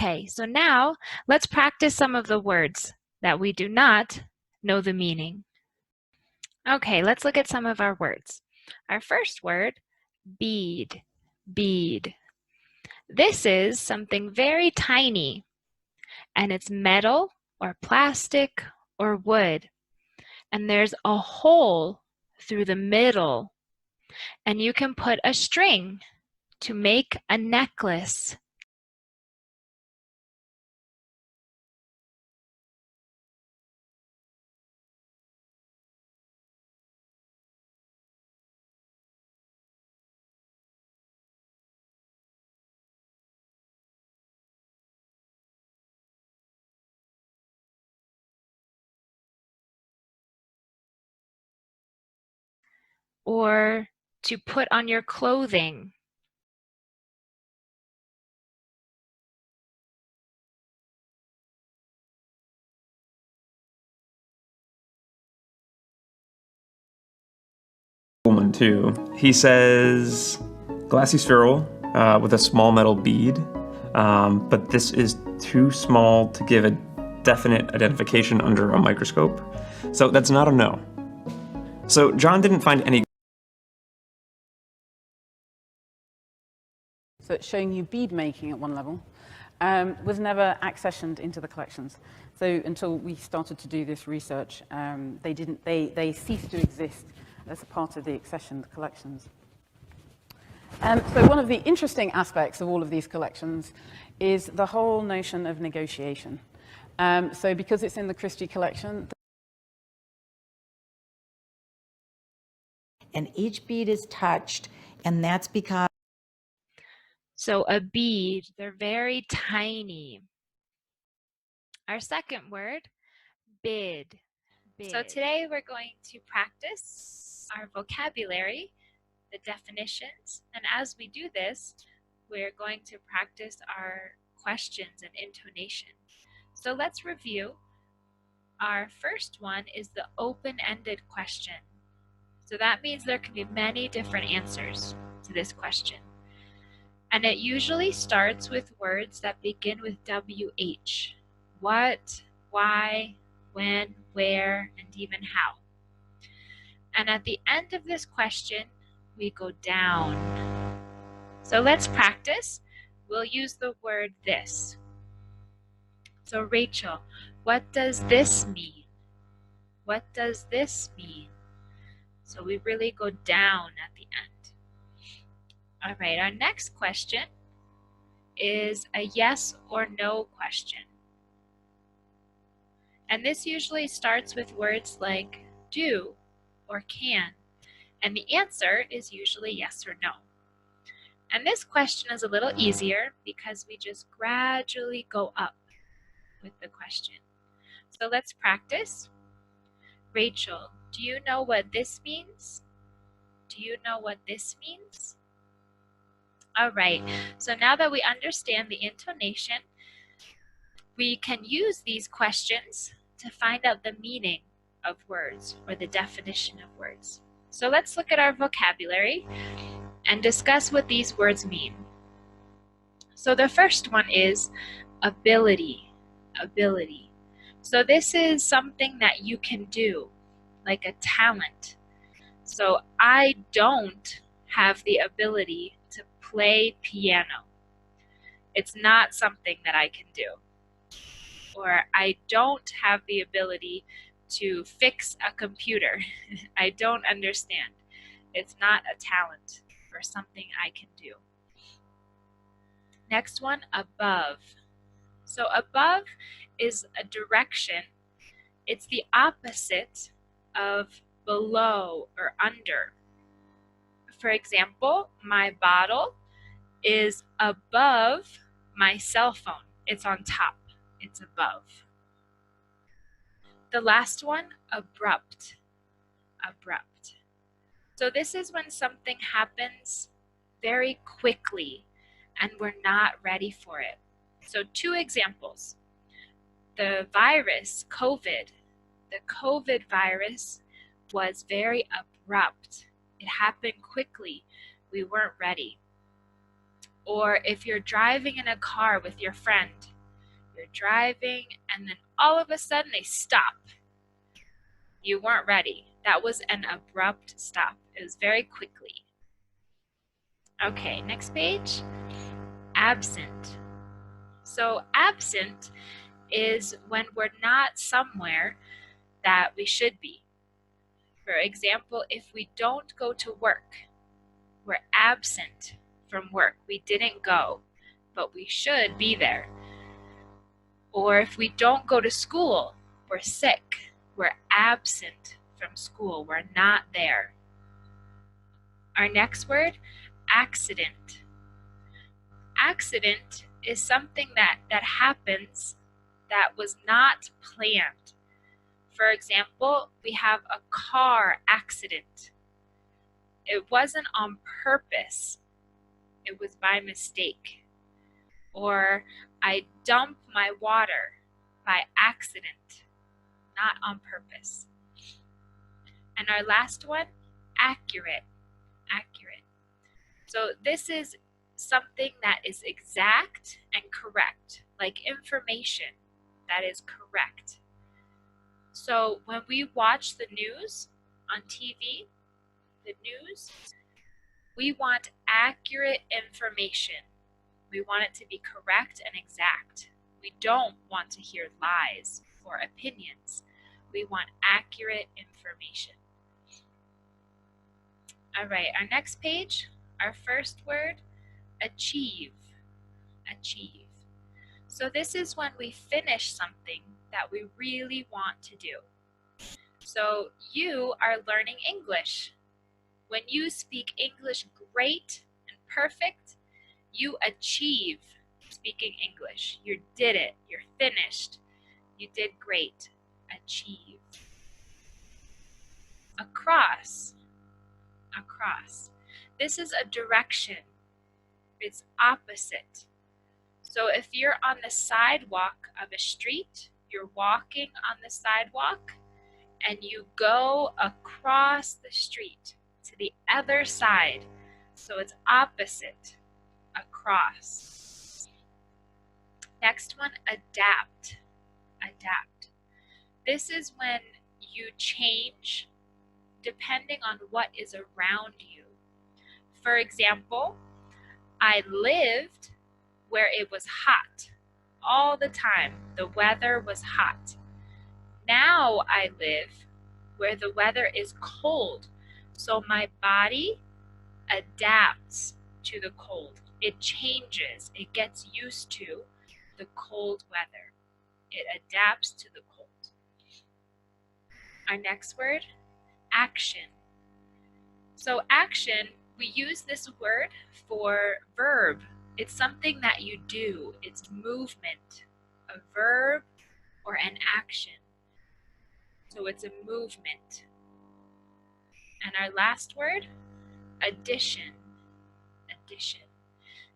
Okay, so now let's practice some of the words that we do not know the meaning. Okay, let's look at some of our words. Our first word, bead, bead. This is something very tiny, and it's metal or plastic or wood. And there's a hole through the middle, and you can put a string to make a necklace. Or to put on your clothing. One too. He says glassy spheral with a small metal bead, but this is too small to give a definite identification under a microscope. So that's not a no. So John didn't find any. So it's showing you bead making at one level, was never accessioned into the collections. So until we started to do this research, they ceased to exist as a part of the accessioned collections. So one of the interesting aspects of all of these collections is the whole notion of negotiation. So because it's in the Christie collection, and each bead is touched, and that's because. So a bead, they're very tiny. Our second word, bid. So today we're going to practice our vocabulary, the definitions, and as we do this, we're going to practice our questions and intonation. So let's review. Our first one is the open-ended question. So that means there can be many different answers to this question. And it usually starts with words that begin with WH. What, why, when, where, and even how. And at the end of this question, we go down. So let's practice. We'll use the word this. So Rachel, what does this mean? What does this mean? So we really go down at the end. All right, our next question is a yes or no question. And this usually starts with words like do or can, and the answer is usually yes or no. And this question is a little easier because we just gradually go up with the question. So let's practice. Rachel, do you know what this means? Do you know what this means? All right, so now that we understand the intonation, we can use these questions to find out the meaning of words or the definition of words. So let's look at our vocabulary and discuss what these words mean. So the first one is ability, ability. So this is something that you can do, like a talent. So I don't have the ability to play piano. It's not something that I can do. Or I don't have the ability to fix a computer. I don't understand. It's not a talent or something I can do. Next one, above. So above is a direction. It's the opposite of below or under. For example, my bottle is above my cell phone. It's on top. It's above. The last one, abrupt. Abrupt. So this is when something happens very quickly and we're not ready for it. So 2 examples. The virus, COVID. The COVID virus was very abrupt. It happened quickly. We weren't ready. Or if you're driving in a car with your friend driving, and then all of a sudden they stop. You weren't ready. That was an abrupt stop. It was very quickly. Okay, next page. Absent. So absent is when we're not somewhere that we should be. For example, if we don't go to work, we're absent from work. We didn't go, but we should be there. Or if we don't go to school, we're sick. We're absent from school. We're not there. Our next word, accident. Accident is something that happens that was not planned. For example, we have a car accident. It wasn't on purpose. It was by mistake. Or I dump my water by accident, not on purpose. And our last one, accurate. Accurate. So this is something that is exact and correct, like information that is correct. So when we watch the news on TV, the news, we want accurate information. We want it to be correct and exact. We don't want to hear lies or opinions. We want accurate information. All right, our next page, our first word, achieve. Achieve. So this is when we finish something that we really want to do. So you are learning English. When you speak English great and perfect, you achieve speaking English. You did it. You're finished. You did great. Achieve. Across. Across. This is a direction. It's opposite. So if you're on the sidewalk of a street, you're walking on the sidewalk, and you go across the street to the other side. So it's opposite. Across. Next one, adapt. Adapt. This is when you change depending on what is around you. For example, I lived where it was hot all the time. The weather was hot. Now I live where the weather is cold. So my body adapts to the cold. It changes. It gets used to the cold weather. It adapts to the cold. Our next word, action. So action, we use this word for verb. It's something that you do. It's movement, a verb or an action. So it's a movement. And our last word, addition. Addition.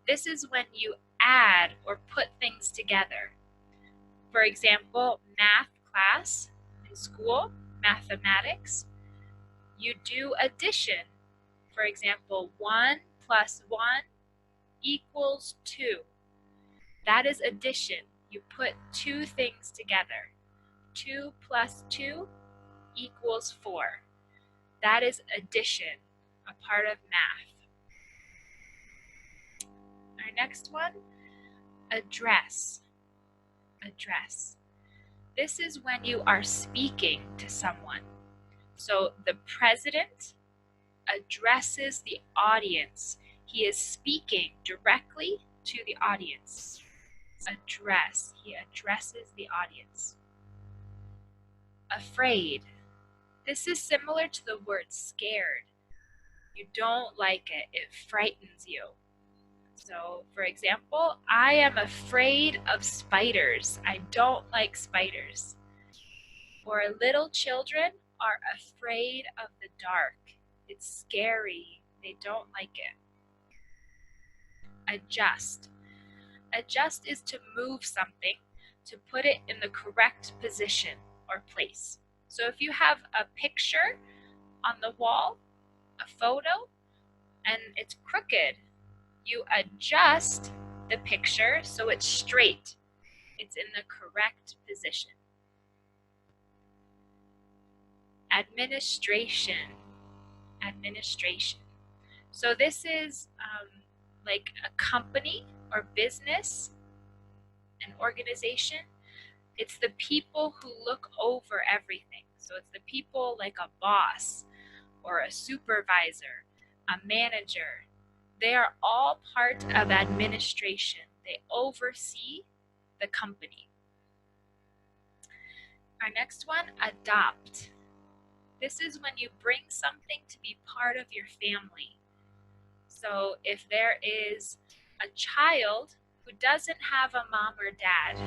This is when you add or put things together. For example, math class in school, mathematics, you do addition. For example, 1 plus 1 equals 2. That is addition. You put two things together. 2 plus 2 equals 4. That is addition, a part of math. Our next one, address. Address. This is when you are speaking to someone. So the president addresses the audience. He is speaking directly to the audience. Address. He addresses the audience. Afraid. This is similar to the word scared. You don't like it. It frightens you. So, for example, I am afraid of spiders. I don't like spiders. Or little children are afraid of the dark. It's scary. They don't like it. Adjust. Adjust is to move something, to put it in the correct position or place. So if you have a picture on the wall, a photo, and it's crooked, you adjust the picture so it's straight. It's in the correct position. Administration. Administration. So this is like a company or business, an organization. It's the people who look over everything. So it's the people like a boss or a supervisor, a manager. They are all part of administration. They oversee the company. Our next one, adopt. This is when you bring something to be part of your family. So if there is a child who doesn't have a mom or dad,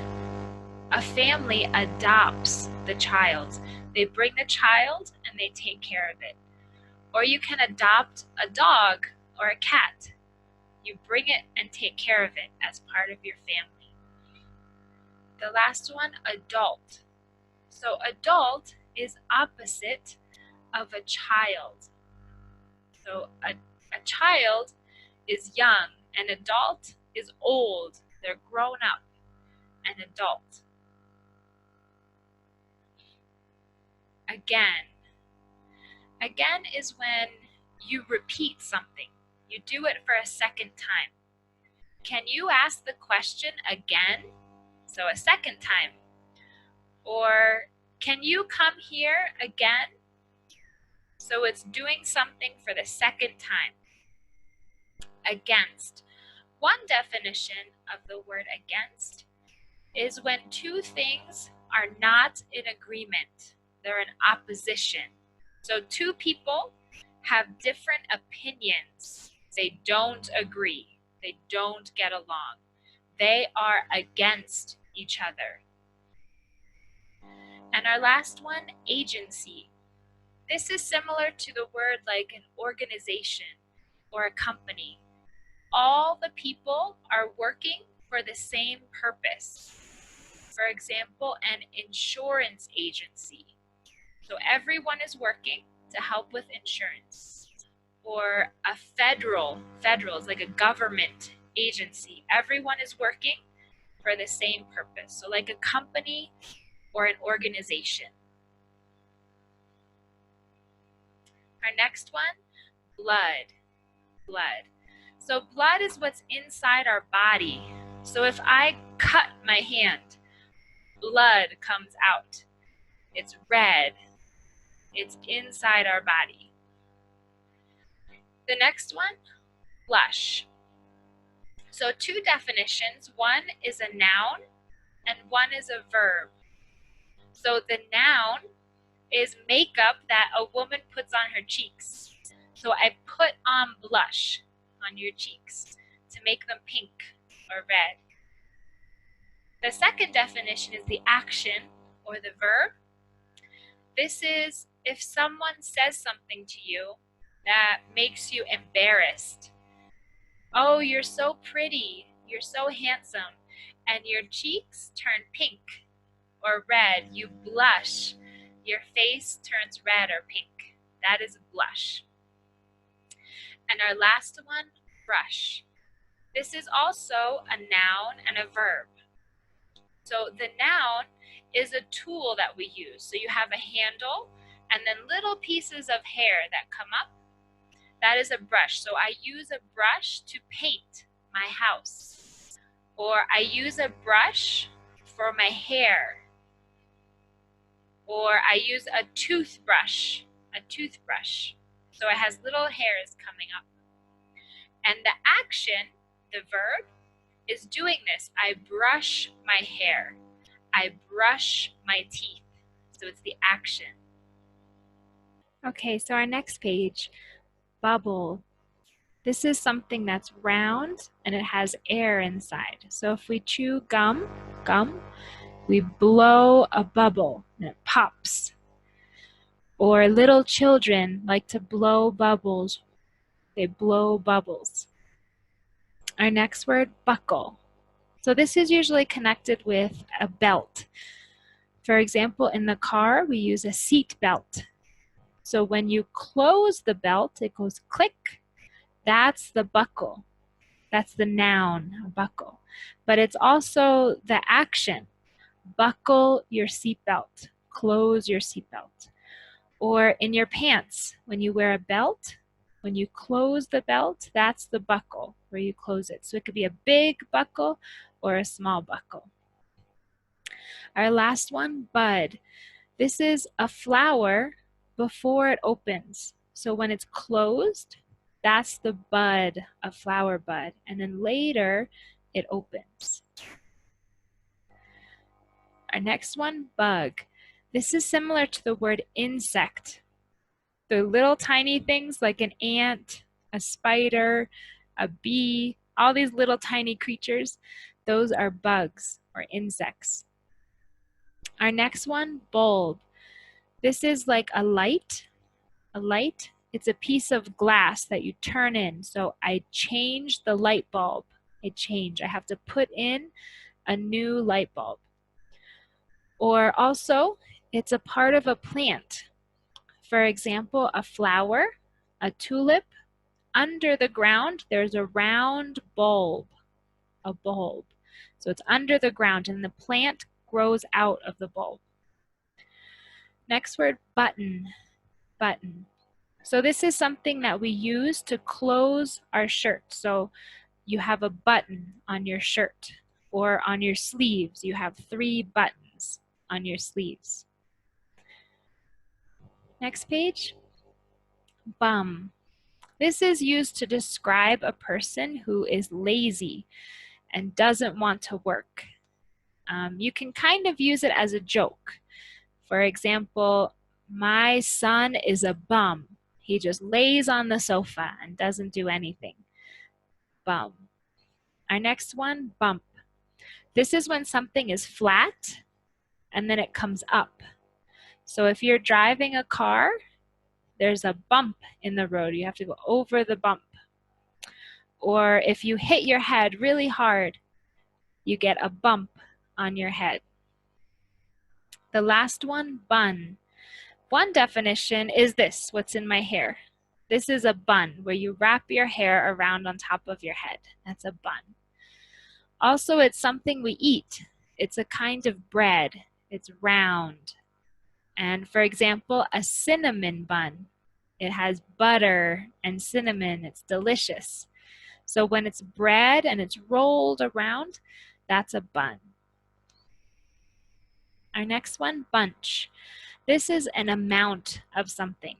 a family adopts the child. They bring the child and they take care of it. Or you can adopt a dog or a cat. You bring it and take care of it as part of your family. The last one, adult. So adult is opposite of a child. So a child is young, an adult is old. They're grown up, an adult. Again. Again is when you repeat something. You do it for a second time. Can you ask the question again? So a second time. Or can you come here again? So it's doing something for the second time. Against. One definition of the word against is when two things are not in agreement. They're in opposition. So two people have different opinions. They don't agree. They don't get along. They are against each other. And our last one, agency. This is similar to the word like an organization or a company. All the people are working for the same purpose. For example, an insurance agency. So everyone is working to help with insurance. Or a federal is like a government agency. Everyone is working for the same purpose. So like a company or an organization. Our next one, blood. Blood. So blood is what's inside our body. So if I cut my hand, blood comes out. It's red. It's inside our body. The next one, blush. So two definitions. One is a noun and one is a verb. So the noun is makeup that a woman puts on her cheeks. So I put on blush on your cheeks to make them pink or red. The second definition is the action or the verb. This is if someone says something to you that makes you embarrassed. Oh, you're so pretty, you're so handsome, and your cheeks turn pink or red, you blush, your face turns red or pink. That is blush. And our last one, brush. This is also a noun and a verb. So the noun is a tool that we use. So you have a handle and then little pieces of hair that come up. That is a brush. So I use a brush to paint my house. Or I use a brush for my hair. Or I use a toothbrush. So it has little hairs coming up. And the action, the verb, is doing this. I brush my hair. I brush my teeth. So it's the action. Okay, so our next page, bubble. This is something that's round and it has air inside. So if we chew gum, we blow a bubble and it pops. Or little children like to blow bubbles. They blow bubbles. Our next word, buckle. So this is usually connected with a belt. For example, in the car, we use a seat belt. So when you close the belt, it goes click. That's the buckle. That's the noun, buckle. But it's also the action. Buckle your seatbelt. Close your seatbelt. Or in your pants, when you wear a belt, when you close the belt, that's the buckle, where you close it. So it could be a big buckle or a small buckle. Our last one, bud. This is a flower before it opens. So when it's closed, that's the bud, a flower bud. And then later, it opens. Our next one, bug. This is similar to the word insect. The little tiny things like an ant, a spider, a bee, all these little tiny creatures, those are bugs or insects. Our next one, bulb. This is like a light. A light, it's a piece of glass that you turn in. So I change the light bulb. I have to put in a new light bulb. Or also, it's a part of a plant. For example, a flower, a tulip. Under the ground, there's a round bulb, a bulb. So it's under the ground and the plant grows out of the bulb. Next word, button, button. So this is something that we use to close our shirt. So you have a button on your shirt, or on your sleeves. You have 3 buttons on your sleeves. Next page, bum. This is used to describe a person who is lazy and doesn't want to work. You can kind of use it as a joke. For example, my son is a bum. He just lays on the sofa and doesn't do anything. Bum. Our next one, bump. This is when something is flat and then it comes up. So if you're driving a car, there's a bump in the road. You have to go over the bump. Or if you hit your head really hard, you get a bump on your head. The last one, bun. One definition is this, what's in my hair. This is a bun, where you wrap your hair around on top of your head. That's a bun. Also, it's something we eat. It's a kind of bread. It's round. And for example, a cinnamon bun. It has butter and cinnamon. It's delicious. So when it's bread and it's rolled around, that's a bun. Our next one, bunch. This is an amount of something,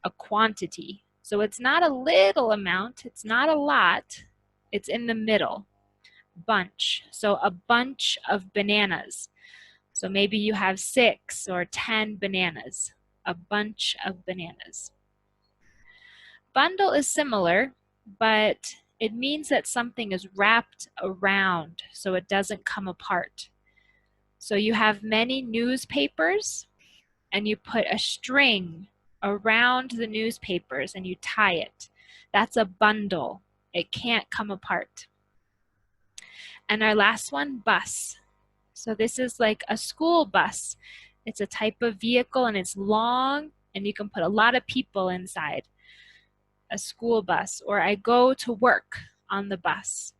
a quantity. So it's not a little amount, it's not a lot, it's in the middle. Bunch. So a bunch of bananas. So maybe you have 6 or 10 bananas. A bunch of bananas. Bundle is similar, but it means that something is wrapped around so it doesn't come apart. So you have many newspapers and you put a string around the newspapers and you tie it. That's a bundle. It can't come apart. And our last one, bus. So this is like a school bus. It's a type of vehicle and it's long and you can put a lot of people inside. A school bus, or I go to work on the bus.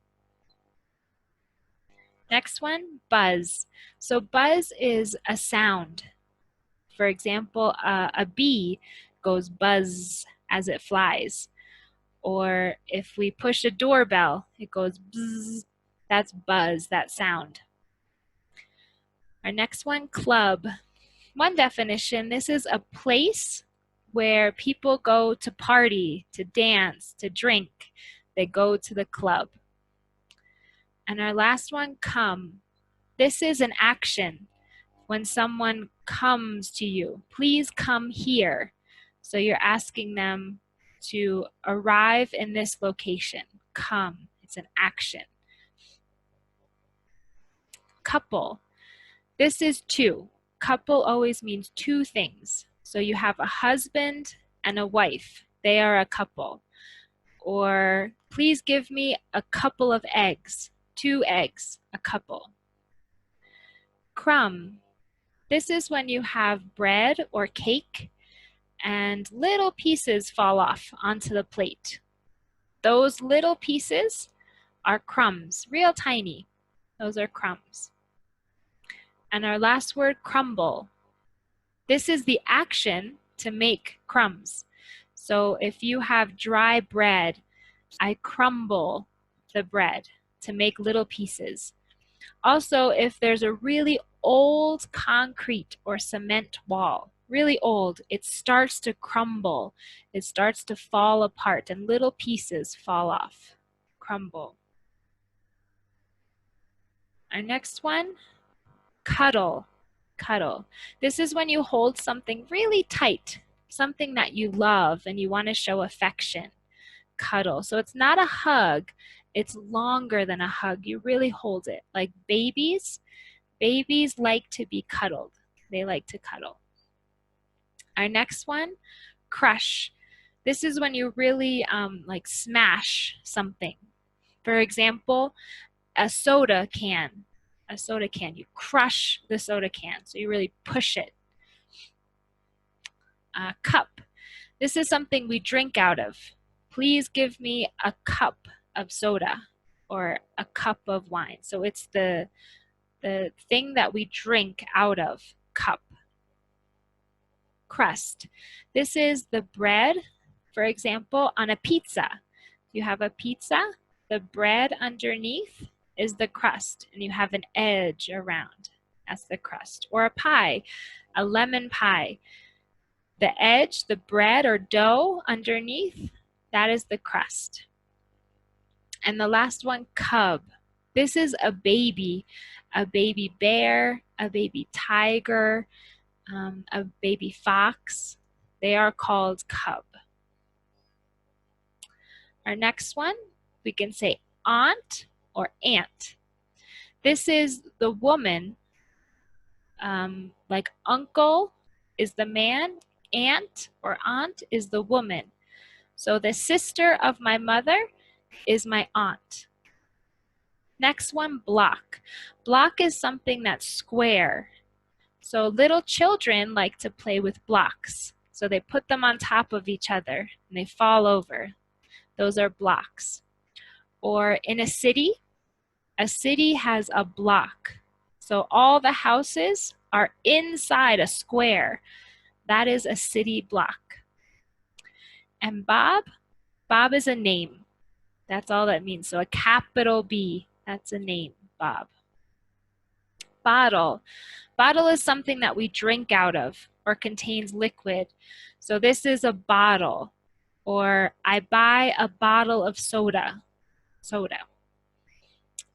Next one, buzz. So buzz is a sound. For example, a bee goes buzz as it flies. Or if we push a doorbell, it goes buzz. That's buzz, that sound. Our next one, club. One definition, this is a place where people go to party, to dance, to drink. They go to the club. And our last one, come. This is an action. When someone comes to you, please come here. So you're asking them to arrive in this location. Come. It's an action. Couple. This is 2. Couple always means 2 things. So you have a husband and a wife. They are a couple. Or please give me a couple of eggs. 2 eggs, a couple. Crumb. This is when you have bread or cake and little pieces fall off onto the plate. Those little pieces are crumbs, real tiny. Those are crumbs. And our last word, crumble. This is the action to make crumbs. So if you have dry bread, I crumble the bread to make little pieces. Also, if there's a really old concrete or cement wall, really old, it starts to crumble. It starts to fall apart and little pieces fall off. Crumble. Our next one, cuddle. Cuddle. This is when you hold something really tight, something that you love and you want to show affection. Cuddle. So it's not a hug, it's longer than a hug. You really hold it. Like babies like to be cuddled. They like to cuddle. Our next one, crush. This is when you really like smash something. For example, a soda can. A soda can. You crush the soda can, so you really push it. Cup. This is something we drink out of. Please give me a cup of soda or a cup of wine. So it's the thing that we drink out of, cup. Crust. This is the bread, for example, on a pizza. You have a pizza, the bread underneath is the crust, and you have an edge around. That's the crust. Or a pie, a lemon pie. The edge, the bread or dough underneath, that is the crust. And the last one, cub. This is a baby bear, a baby tiger, a baby fox. They are called cub. Our next one, we can say aunt or aunt. This is the woman, like uncle is the man, aunt or aunt is the woman. So the sister of my mother is my aunt. Next one, block. Block is something that's square. So little children like to play with blocks. So they put them on top of each other and they fall over. Those are blocks. Or in a city has a block. So all the houses are inside a square. That is a city block. And Bob is a name. That's all that means. So a capital B, that's a name, Bob. Bottle. Bottle is something that we drink out of or contains liquid. So this is a bottle. Or I buy a bottle of soda. Soda.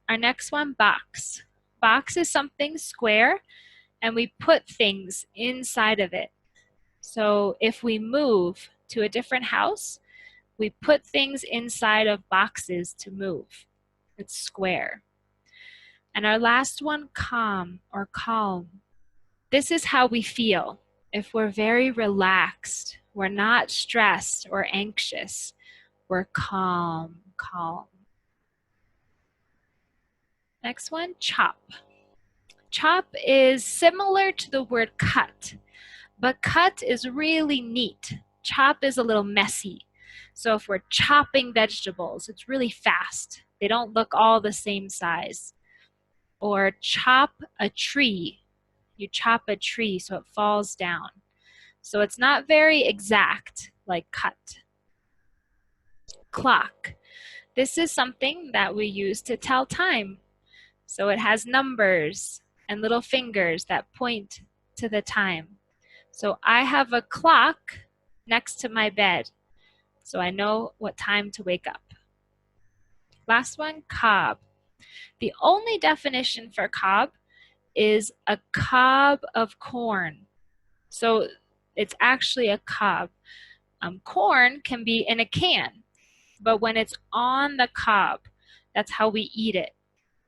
Our next one, box. Box is something square and we put things inside of it. So if we move to a different house, we put things inside of boxes to move. It's square. And our last one, calm or calm. This is how we feel. If we're very relaxed, we're not stressed or anxious, we're calm, calm. Next one, chop. Chop is similar to the word cut, but cut is really neat. Chop is a little messy. So if we're chopping vegetables, it's really fast. They don't look all the same size. Or chop a tree. You chop a tree so it falls down. So it's not very exact like cut. Clock. This is something that we use to tell time. So it has numbers and little fingers that point to the time. So I have a clock next to my bed, so I know what time to wake up. Last one, cob. The only definition for cob is a cob of corn. So it's actually a cob. Corn can be in a can, but when it's on the cob, that's how we eat it.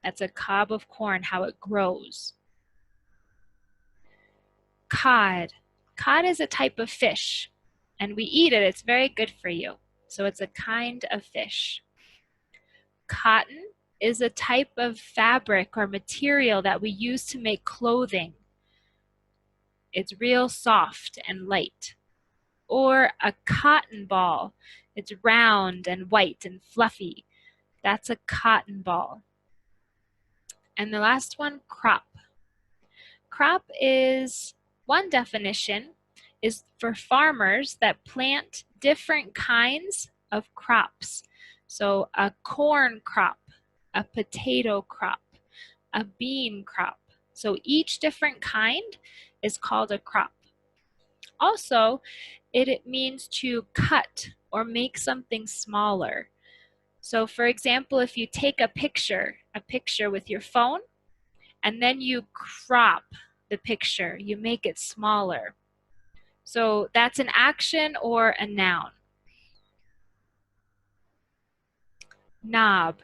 That's a cob of corn, how it grows. Cod. Cod is a type of fish, and we eat it. It's very good for you. So it's a kind of fish. Cotton is a type of fabric or material that we use to make clothing. It's real soft and light. Or a cotton ball. It's round and white and fluffy. That's a cotton ball. And the last one, crop. Crop is, one definition is for farmers that plant different kinds of crops. So a corn crop, a potato crop, a bean crop. So each different kind is called a crop. Also, it means to cut or make something smaller. So for example, if you take a picture with your phone, and then you crop the picture, you make it smaller. So that's an action or a noun. Knob.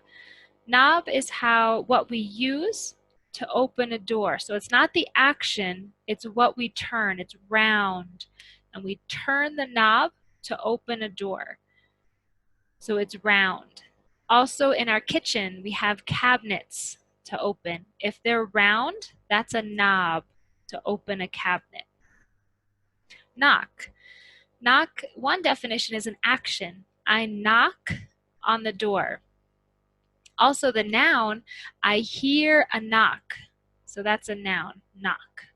Knob is what we use to open a door. So it's not the action, it's what we turn. It's round. And we turn the knob to open a door. So it's round. Also in our kitchen, we have cabinets to open. If they're round, that's a knob to open a cabinet. Knock. Knock, one definition is an action. I knock on the door. Also the noun, I hear a knock. So that's a noun, knock.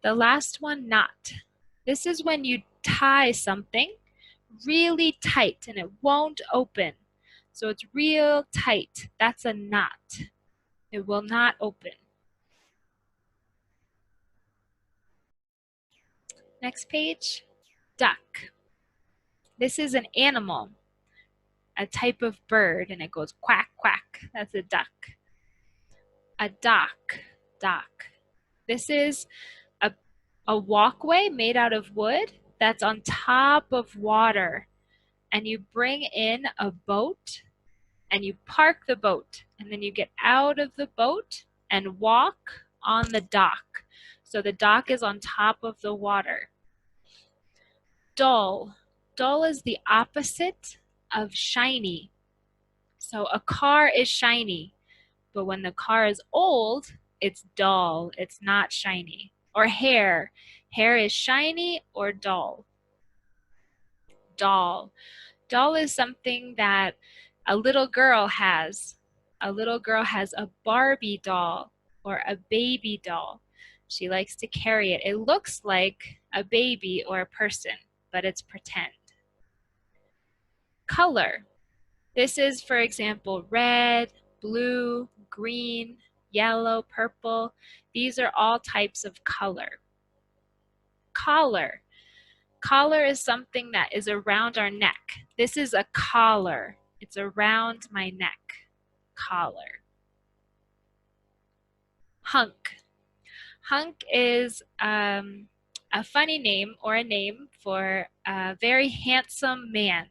The last one, knot. This is when you tie something really tight and it won't open. So it's real tight. That's a knot. It will not open. Next page, duck. This is an animal, a type of bird, and it goes quack, quack. That's a duck. A dock, dock. This is a walkway made out of wood that's on top of water. And you bring in a boat and you park the boat. And then you get out of the boat and walk on the dock. So the dock is on top of the water. Dull. Dull is the opposite of shiny. So a car is shiny, but when the car is old, it's dull. It's not shiny. Or hair. Hair is shiny or dull. Doll. Doll is something that a little girl has. A little girl has a Barbie doll or a baby doll. She likes to carry it. It looks like a baby or a person, but it's pretend. Color. This is, for example, red, blue, green, yellow, purple. These are all types of color. Collar. Collar is something that is around our neck. This is a collar. It's around my neck. Collar. Hunk. Hunk is a funny name or a name for a very handsome man.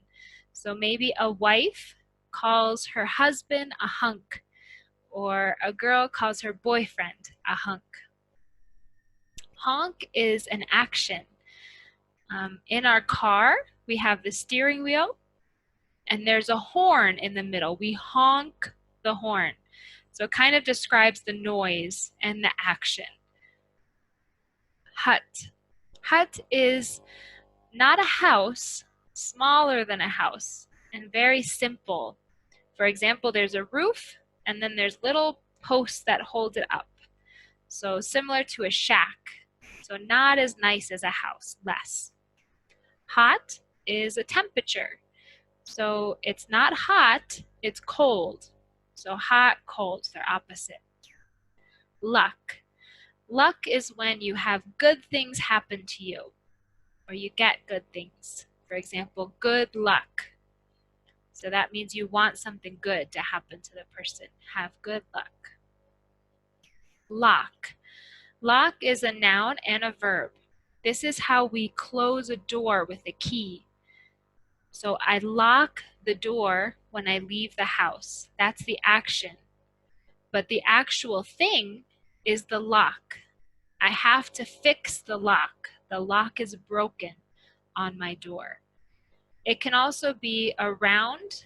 So maybe a wife calls her husband a hunk, or a girl calls her boyfriend a hunk. Honk is an action. In our car, we have the steering wheel, and there's a horn in the middle. We honk the horn. So it kind of describes the noise and the action. Hut. Hut is not a house, smaller than a house, and very simple. For example, there's a roof, and then there's little posts that hold it up. So similar to a shack. So not as nice as a house, less. Hot is a temperature. So it's not hot, it's cold. So hot, cold, they're opposite. Luck. Luck is when you have good things happen to you, or you get good things. For example, good luck. So that means you want something good to happen to the person. Have good luck. Lock. Lock is a noun and a verb. This is how we close a door with a key. So I lock the door when I leave the house. That's the action. But the actual thing is the lock. I have to fix the lock. The lock is broken on my door. It can also be a round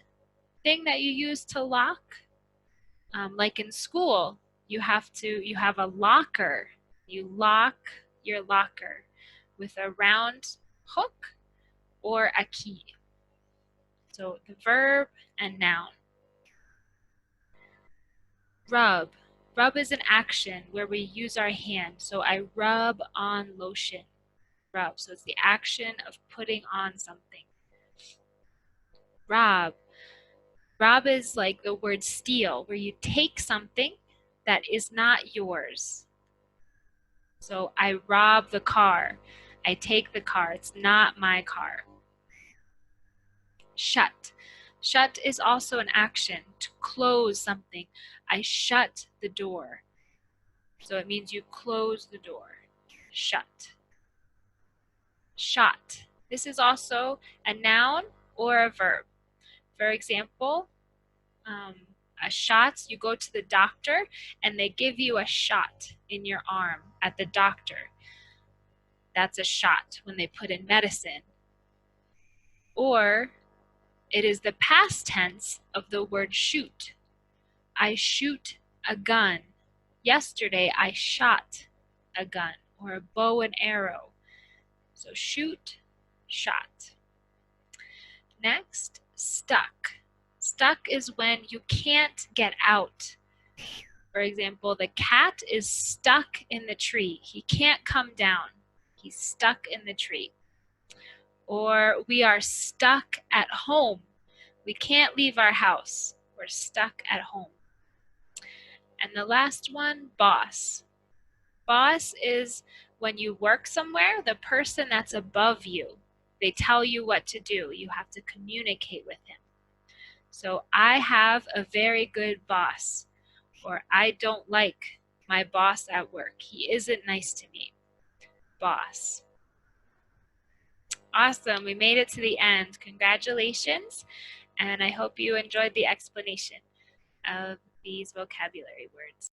thing that you use to lock. Like in school, you have a locker. You lock your locker with a round hook or a key. So the verb and noun. Rub. Rub is an action where we use our hand. So I rub on lotion. Rub. So it's the action of putting on something. Rob. Rob is like the word steal, where you take something that is not yours. So I rob the car. I take the car. It's not my car. Shut. Shut is also an action, to close something. I shut the door. So it means you close the door. Shut. Shot. This is also a noun or a verb. For example, a shot, you go to the doctor and they give you a shot in your arm at the doctor. That's a shot when they put in medicine. Or it is the past tense of the word shoot. I shoot a gun. Yesterday I shot a gun, or a bow and arrow. So shoot, shot. Next, stuck. Stuck is when you can't get out. For example, the cat is stuck in the tree. He can't come down. He's stuck in the tree. Or we are stuck at home. We can't leave our house. We're stuck at home. And the last one, boss. Boss is when you work somewhere, the person that's above you. They tell you what to do. You have to communicate with him. So I have a very good boss, or I don't like my boss at work. He isn't nice to me. Boss. Awesome, we made it to the end. Congratulations, and I hope you enjoyed the explanation of these vocabulary words.